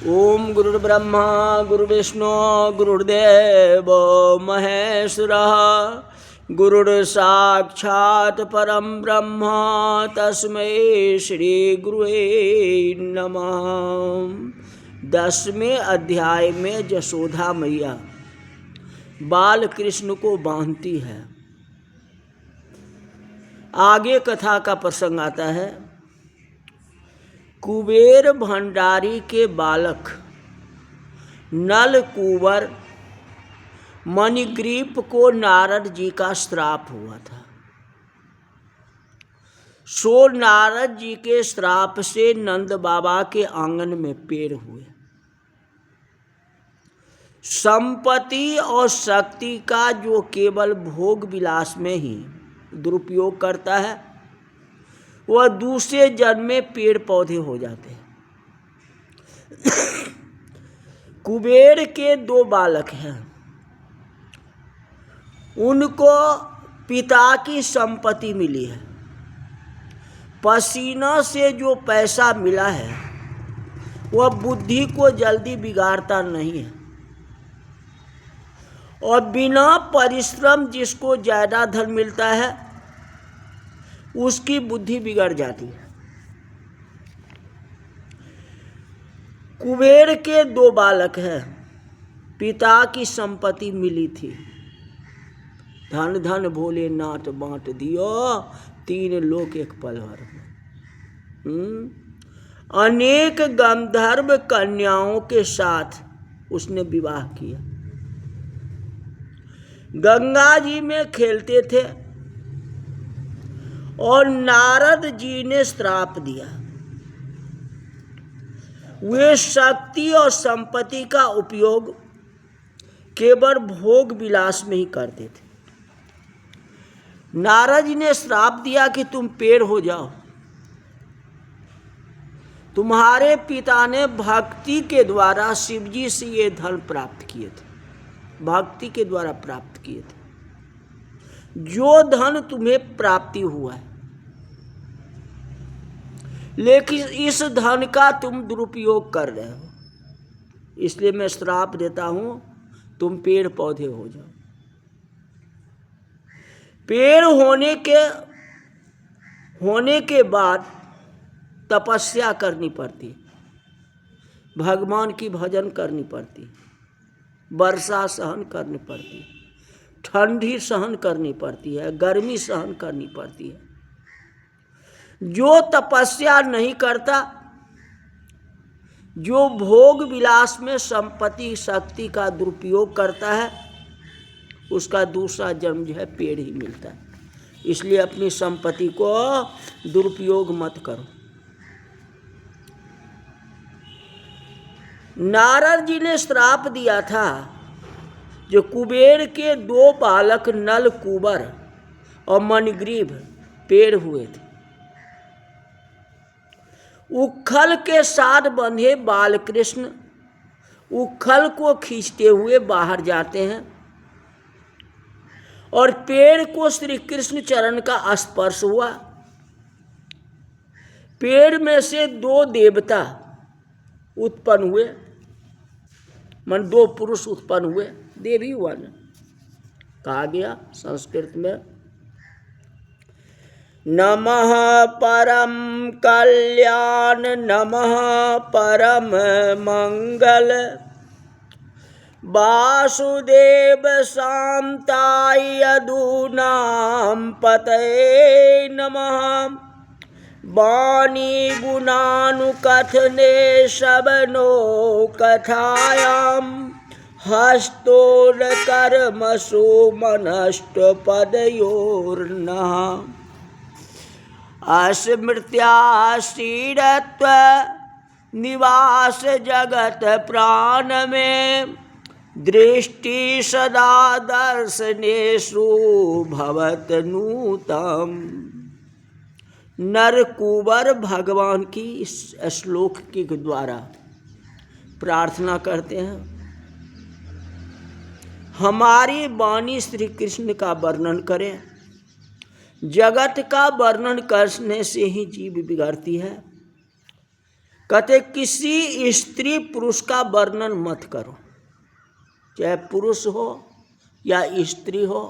ओम गुरुर्ब्रह्मा गुरुर्विष्णु गुरुर्देव महेश्वरः गुरुर्साक्षात् परम ब्रह्म तस्मै श्री गुरुवे नमः। 10वें अध्याय में यशोदा मैया बाल कृष्ण को बांधती है। आगे कथा का प्रसंग आता है। कुबेर भंडारी के बालक नलकूबर मणिग्रीव को नारद जी का श्राप हुआ था। सो नारद जी के श्राप से नंद बाबा के आंगन में पेड़ हुए। संपत्ति और शक्ति का जो केवल भोग विलास में ही दुरुपयोग करता है वह दूसरे जन्म में पेड़ पौधे हो जाते हैं। कुबेर के 2 बालक हैं। उनको पिता की संपत्ति मिली है। पसीना से जो पैसा मिला है वह बुद्धि को जल्दी बिगाड़ता नहीं है, और बिना परिश्रम जिसको ज़्यादा धन मिलता है उसकी बुद्धि बिगड़ जाती है। कुबेर के 2 बालक हैं। पिता की संपत्ति मिली थी। धन धन भोलेनाथ बांट दियो, 3 लोक एक पल भर में। अनेक गंधर्व कन्याओं के साथ उसने विवाह किया। गंगा जी में खेलते थे और नारद जी ने श्राप दिया। वे शक्ति और संपत्ति का उपयोग केवल भोग विलास में ही करते थे। नारद जी ने श्राप दिया कि तुम पेड़ हो जाओ। तुम्हारे पिता ने भक्ति के द्वारा शिव जी से ये धन प्राप्त किए थे, भक्ति के द्वारा प्राप्त किए थे। जो धन तुम्हें प्राप्ति हुआ है, लेकिन इस धन का तुम दुरुपयोग कर रहे हो, इसलिए मैं श्राप देता हूं, तुम पेड़ पौधे हो जाओ। पेड़ होने के बाद तपस्या करनी पड़ती, भगवान की भजन करनी पड़ती, वर्षा सहन करनी पड़ती, ठंडी सहन करनी पड़ती है, गर्मी सहन करनी पड़ती है। जो तपस्या नहीं करता, जो भोग विलास में संपत्ति शक्ति का दुरुपयोग करता है, उसका दूसरा जन्म जो है पेड़ ही मिलता है। इसलिए अपनी संपत्ति को दुरुपयोग मत करो। नारद जी ने श्राप दिया था। जो कुबेर के 2 बालक नलकूबर और मणिग्रीव पेड़ हुए थे, उखल के साथ बंधे बालकृष्ण उखल को खींचते हुए बाहर जाते हैं, और पेड़ को श्री कृष्ण चरण का स्पर्श हुआ। पेड़ में से 2 देवता उत्पन्न हुए, मन 2 पुरुष उत्पन्न हुए। देवी हुआ न कहा गया संस्कृत में। नमः परम कल्याण नमः परम मंगल वासुदेव शांताय यदूनां पतये नमः। वाणी गुणानुकथने शवनो कथायां हस्तोर कर्मसु मनष्ट पदयोर्नः। अस्मृत्या श्रीरत्व निवास जगत प्राण में दृष्टि सदा दर्शनेषु भवत नूतम। नरकुबर भगवान की इस श्लोक के द्वारा प्रार्थना करते हैं, हमारी वाणी श्री कृष्ण का वर्णन करें। जगत का वर्णन करने से ही जीव बिगड़ती है। कहते किसी स्त्री पुरुष का वर्णन मत करो, चाहे पुरुष हो या स्त्री हो,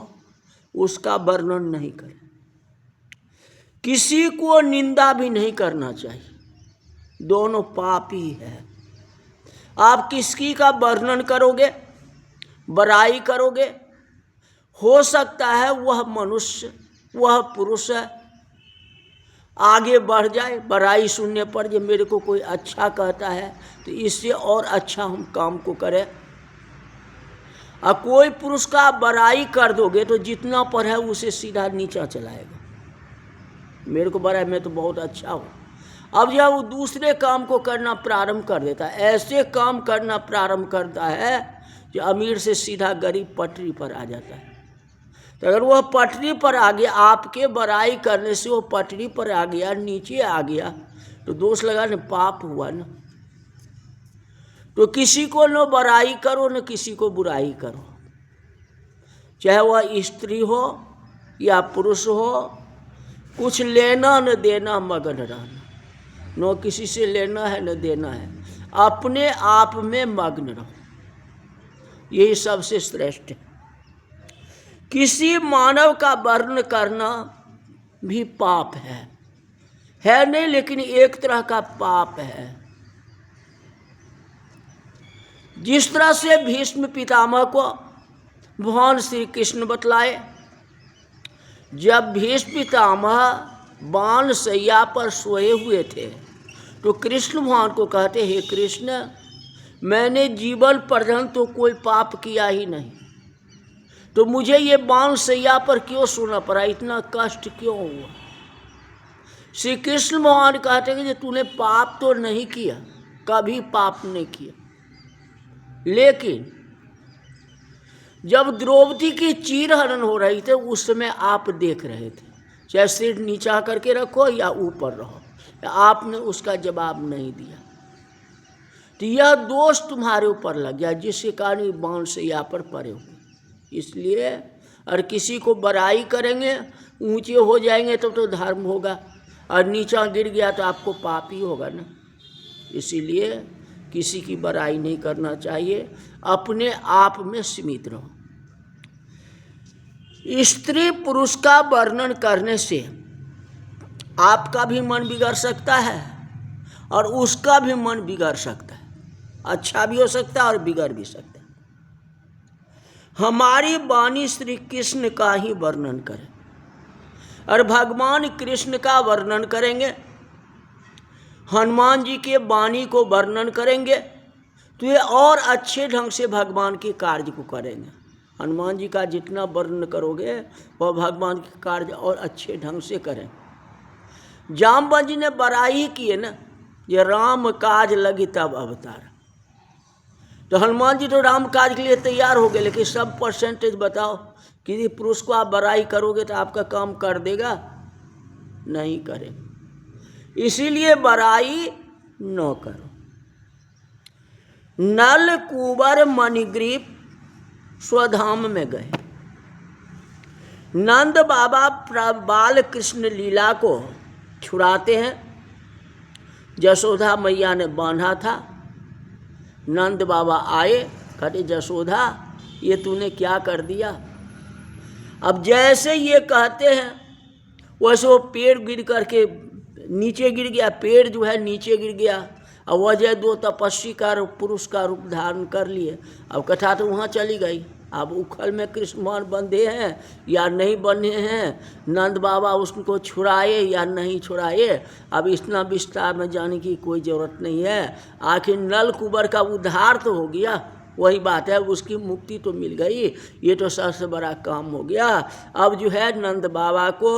उसका वर्णन नहीं करें। किसी को निंदा भी नहीं करना चाहिए, दोनों पाप ही है। आप किसकी का वर्णन करोगे, बड़ाई करोगे, हो सकता है वह मनुष्य, वह पुरुष है, आगे बढ़ जाए बड़ाई सुनने पर, जो मेरे को कोई अच्छा कहता है तो इससे और अच्छा हम काम को करें। और कोई पुरुष का बड़ाई कर दोगे तो जितना पर है उसे सीधा नीचा चलाएगा, मेरे को बड़ा है, मैं तो बहुत अच्छा हूँ। अब जब वो दूसरे काम को करना प्रारंभ कर देता है, ऐसे काम करना प्रारंभ करता है जो अमीर से सीधा गरीब पटरी पर आ जाता है। तो अगर वह पटरी पर आ गया, आपके बड़ाई करने से वो पटरी पर आ गया, नीचे आ गया, तो दोष लगा न, पाप हुआ ना। तो किसी को न बड़ाई करो न किसी को बुराई करो, चाहे वह स्त्री हो या पुरुष हो, कुछ लेना न देना, मगन रहना, न किसी से लेना है न देना है, अपने आप में मग्न रहो, यही सबसे श्रेष्ठ है। किसी मानव का वर्ण करना भी पाप है नहीं, लेकिन एक तरह का पाप है। जिस तरह से भीष्म पितामह को भगवान श्री कृष्ण बतलाए, जब भीष्म पितामह बाण शैया पर सोए हुए थे तो कृष्ण भगवान को कहते, हे कृष्ण, मैंने जीवन पर्यंत तो कोई पाप किया ही नहीं, तो मुझे ये बाण शैया पर क्यों सोना पड़ा, इतना कष्ट क्यों हुआ। श्री कृष्ण भगवान कहते हैं कि तूने पाप तो नहीं किया, कभी पाप नहीं किया, लेकिन जब द्रौपदी की चीरहरण हो रही थी उस समय आप देख रहे थे, चाहे सिर नीचा करके रखो या ऊपर रहो, आपने उसका जवाब नहीं दिया, तो यह दोष तुम्हारे ऊपर लग गया, जिसके कारण बाण शैया पर पड़े हुए। इसलिए और किसी को बड़ाई करेंगे, ऊंचे हो जाएंगे तो धर्म होगा, और नीचा गिर गया तो आपको पाप ही होगा ना। इसीलिए किसी की बड़ाई नहीं करना चाहिए, अपने आप में सीमित रहो। स्त्री पुरुष का वर्णन करने से आपका भी मन बिगड़ सकता है और उसका भी मन बिगड़ सकता है, अच्छा भी हो सकता है और बिगड़ भी सकता है। हमारी वाणी श्री कृष्ण का ही वर्णन करें, और भगवान कृष्ण का वर्णन करेंगे, हनुमान जी के वाणी को वर्णन करेंगे तो ये और अच्छे ढंग से भगवान के कार्य को करेंगे। हनुमान जी का जितना वर्णन करोगे वह भगवान के कार्य और अच्छे ढंग से करें। जामवंत जी ने बड़ाई की है ना, ये राम काज लगी तब अवतार, तो हनुमान जी तो राम काज के लिए तैयार हो गए, लेकिन सब परसेंटेज बताओ, किसी पुरुष को आप बड़ाई करोगे तो आपका काम कर देगा, नहीं करेगा। इसीलिए बड़ाई न करो। नल कुंवर मणिग्रीव स्वधाम में गए। नंद बाबा बाल कृष्ण लीला को छुड़ाते हैं, यशोदा मैया ने बांधा था, नंद बाबा आए, कहते यशोदा ये तूने क्या कर दिया। अब जैसे ये कहते हैं वैसे वो पेड़ गिर करके नीचे गिर गया, पेड़ जो है नीचे गिर गया, और वजह दो तपस्वी का पुरुष का रूप धारण कर लिए। अब कथा तो वहाँ चली गई। अब उखल में कृष्ण भगवान बंधे हैं या नहीं बंधे हैं, नंद बाबा उसको छुड़ाए या नहीं छुड़ाए, अब इतना विस्तार में जाने की कोई ज़रूरत नहीं है। आखिर नल कुंवर का उद्धार तो हो गया, वही बात है, उसकी मुक्ति तो मिल गई, ये तो सबसे बड़ा काम हो गया। अब जो है नंद बाबा को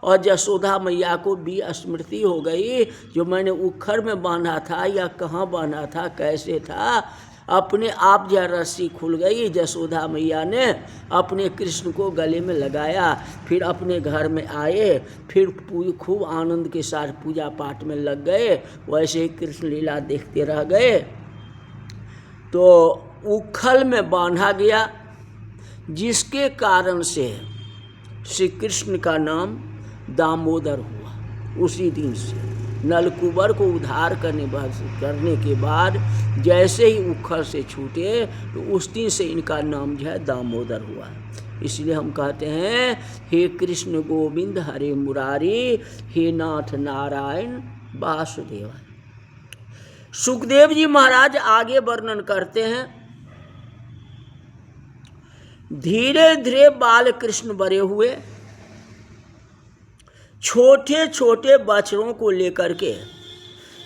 और यशोदा मैया को भी स्मृति हो गई, जो मैंने उखड़ में बांधा था या कहाँ बांधा था, कैसे था, अपने आप जो रस्सी खुल गई। यशोदा मैया ने अपने कृष्ण को गले में लगाया, फिर अपने घर में आए, फिर खूब आनंद के साथ पूजा पाठ में लग गए। वैसे ही कृष्ण लीला देखते रह गए। तो उखल में बांधा गया, जिसके कारण से श्री कृष्ण का नाम दामोदर हुआ। उसी दिन से नलकुबर को उद्धार करने के बाद जैसे ही उखड़ से छूटे तो उस दिन से इनका नाम जो है दामोदर हुआ। इसलिए हम कहते हैं हे कृष्ण गोविंद हरे मुरारी, हे नाथ नारायण वासुदेव। सुखदेव जी महाराज आगे वर्णन करते हैं, धीरे धीरे बाल कृष्ण बड़े हुए, छोटे छोटे बच्चों को लेकर के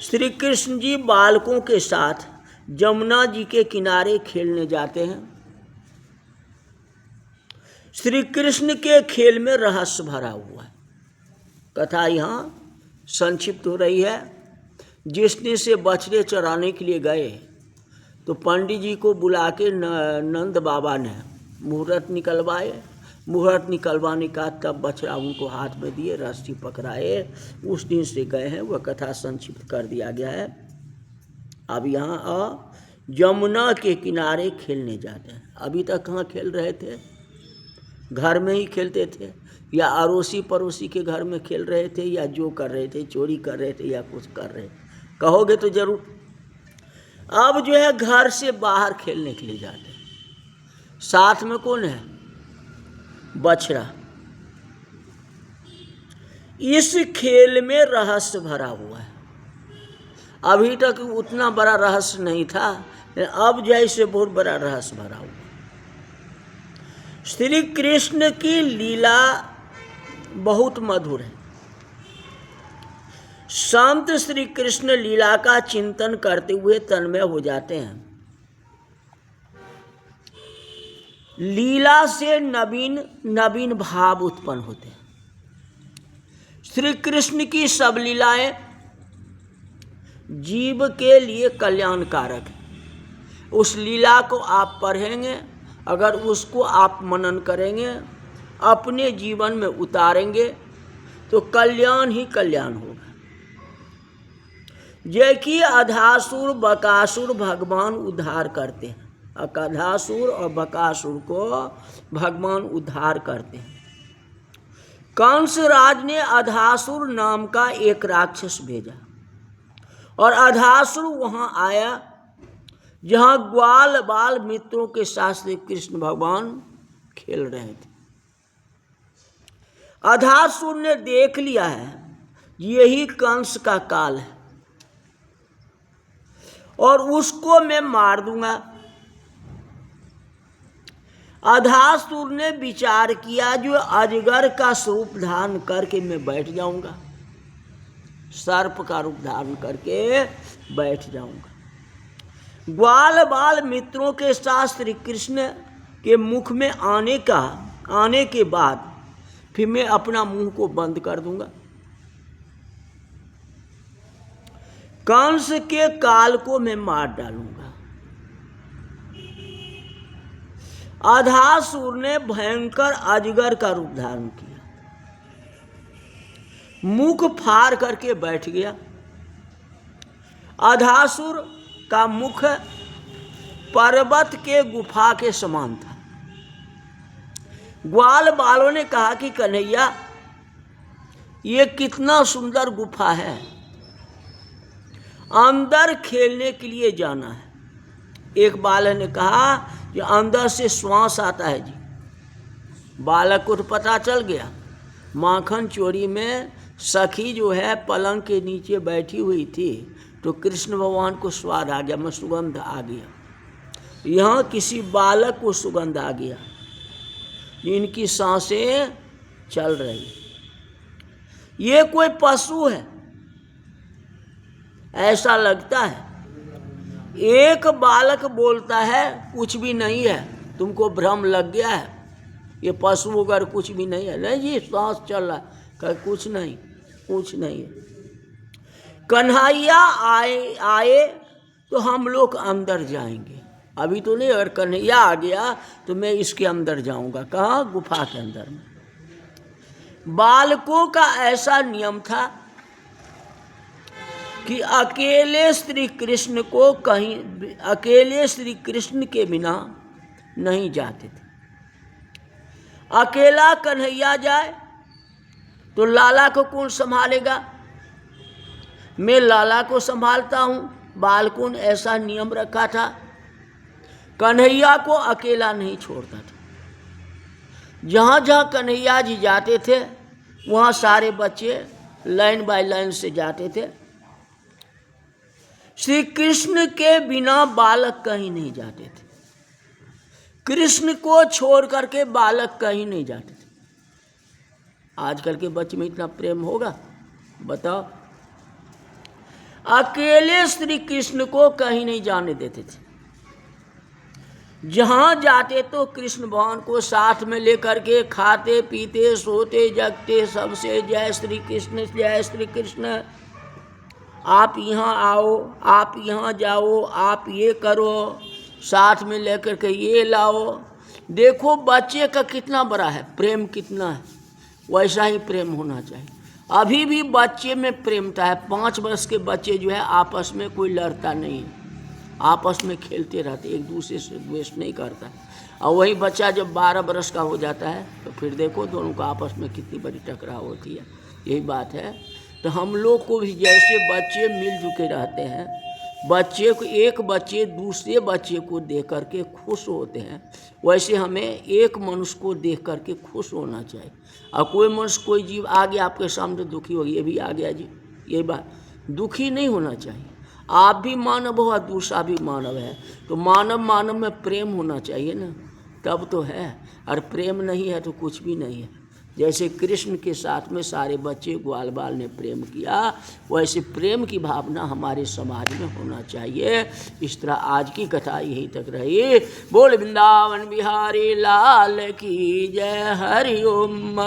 श्री कृष्ण जी बालकों के साथ जमुना जी के किनारे खेलने जाते हैं। श्री कृष्ण के खेल में रहस्य भरा हुआ है। कथा यहाँ संक्षिप्त हो रही है। जिस दिन से बछड़े चराने के लिए गए तो पंडित जी को बुला के नंद बाबा ने मुहूर्त निकलवाए। मुहूर्त निकलवाने का तब बछड़ा उनको हाथ में दिए, रस्सी पकड़ाए। उस दिन से गए हैं, वह कथा संक्षिप्त कर दिया गया है। अब यहाँ जमुना के किनारे खेलने जाते हैं। अभी तक कहाँ खेल रहे थे? घर में ही खेलते थे, या अड़ोसी पड़ोसी के घर में खेल रहे थे, या जो कर रहे थे चोरी कर रहे थे या कुछ कर रहे थे, कहोगे तो जरूर। अब जो है घर से बाहर खेलने के लिए जाते हैं। साथ में कौन है? बछड़ा। इस खेल में रहस्य भरा हुआ है। अभी तक उतना बड़ा रहस्य नहीं था, अब जैसे बहुत बड़ा रहस्य भरा हुआ। श्री कृष्ण की लीला बहुत मधुर है। संत श्री कृष्ण लीला का चिंतन करते हुए तन्मय हो जाते हैं। लीला से नवीन नवीन भाव उत्पन्न होते हैं। श्री कृष्ण की सब लीलाएं जीव के लिए कल्याणकारक है। उस लीला को आप पढ़ेंगे, अगर उसको आप मनन करेंगे, अपने जीवन में उतारेंगे तो कल्याण ही कल्याण होगा। जय कि अधासुर बकासुर भगवान उद्धार करते हैं। अकधासुर और बकासुर को भगवान उद्धार करते हैं। कंस राज ने अधासुर नाम का एक राक्षस भेजा और अधासुर वहां आया जहां ग्वाल बाल मित्रों के साथ श्री कृष्ण भगवान खेल रहे थे। अधासुर ने देख लिया है यही कंस का काल है और उसको मैं मार दूंगा। अधासुर ने विचार किया जो अजगर का स्वरूप धारण करके मैं बैठ जाऊंगा, सर्प का रूप धारण करके बैठ जाऊंगा। ग्वाल बाल मित्रों के साथ श्री कृष्ण के मुख में आने के बाद फिर मैं अपना मुंह को बंद कर दूंगा। कंस के काल को मैं मार डालूंगा। अधासुर ने भयंकर अजगर का रूप धारण किया, मुख फाड़ करके बैठ गया। अधासुर का मुख पर्वत के गुफा के समान था। ग्वाल बालों ने कहा कि कन्हैया ये कितना सुंदर गुफा है, अंदर खेलने के लिए जाना है। एक बालक ने कहा कि अंदर से श्वास आता है जी। बालक को तो पता चल गया। माखन चोरी में सखी जो है पलंग के नीचे बैठी हुई थी तो कृष्ण भगवान को स्वाद आ गया, मैं सुगंध आ गया। यहाँ किसी बालक को सुगंध आ गया, इनकी सांसें चल रही। ये कोई पशु है ऐसा लगता है। एक बालक बोलता है कुछ भी नहीं है, तुमको भ्रम लग गया है, ये पशु वगैरह कुछ भी नहीं है। नहीं जी सांस चल रहा है। कह कुछ नहीं, कुछ नहीं है। कन्हैया आए तो हम लोग अंदर जाएंगे। अभी तो नहीं, अगर कन्हैया आ गया तो मैं इसके अंदर जाऊंगा। कहाँ? गुफा के अंदर में। बालकों का ऐसा नियम था कि अकेले श्री कृष्ण को कहीं, अकेले श्री कृष्ण के बिना नहीं जाते थे। अकेला कन्हैया जाए तो लाला को कौन संभालेगा? मैं लाला को संभालता हूँ। बालकुन ऐसा नियम रखा था, कन्हैया को अकेला नहीं छोड़ता था। जहाँ जहाँ कन्हैया जी जाते थे वहाँ सारे बच्चे लाइन बाय लाइन से जाते थे। श्री कृष्ण के बिना बालक कहीं नहीं जाते थे। कृष्ण को छोड़ करके बालक कहीं नहीं जाते थे। आजकल के बच्चे में इतना प्रेम होगा? बताओ। अकेले श्री कृष्ण को कहीं नहीं जाने देते थे। जहां जाते तो कृष्ण भगवान को साथ में लेकर के खाते पीते सोते जगते सबसे जय श्री कृष्ण जय श्री कृष्ण, आप यहाँ आओ, आप यहाँ जाओ, आप ये करो, साथ में लेकर के ये लाओ। देखो बच्चे का कितना बड़ा है प्रेम, कितना है। वैसा ही प्रेम होना चाहिए। अभी भी बच्चे में प्रेमता है। 5 वर्ष के बच्चे जो है आपस में कोई लड़ता नहीं है, आपस में खेलते रहते, एक दूसरे से द्वेष नहीं करता। और वही बच्चा जब 12 वर्ष का हो जाता है तो फिर देखो दोनों का आपस में कितनी बड़ी टकराव होती है। यही बात है। तो हम लोग को भी जैसे बच्चे मिलजुल के रहते हैं, बच्चे को एक बच्चे दूसरे बच्चे को देख करके खुश होते हैं, वैसे हमें एक मनुष्य को देख करके खुश होना चाहिए। और कोई मनुष्य कोई जीव आ गया आपके सामने दुखी हो गया, ये भी आ गया जी, ये बात दुखी नहीं होना चाहिए। आप भी मानव हो और दूसरा भी मानव है, तो मानव मानव में प्रेम होना चाहिए ना, तब तो है। और प्रेम नहीं है तो कुछ भी नहीं है। जैसे कृष्ण के साथ में सारे बच्चे ग्वाल बाल ने प्रेम किया, वैसे प्रेम की भावना हमारे समाज में होना चाहिए। इस तरह आज की कथा यहीं तक रही। बोल वृंदावन बिहारी लाल की जय। हरि ओम।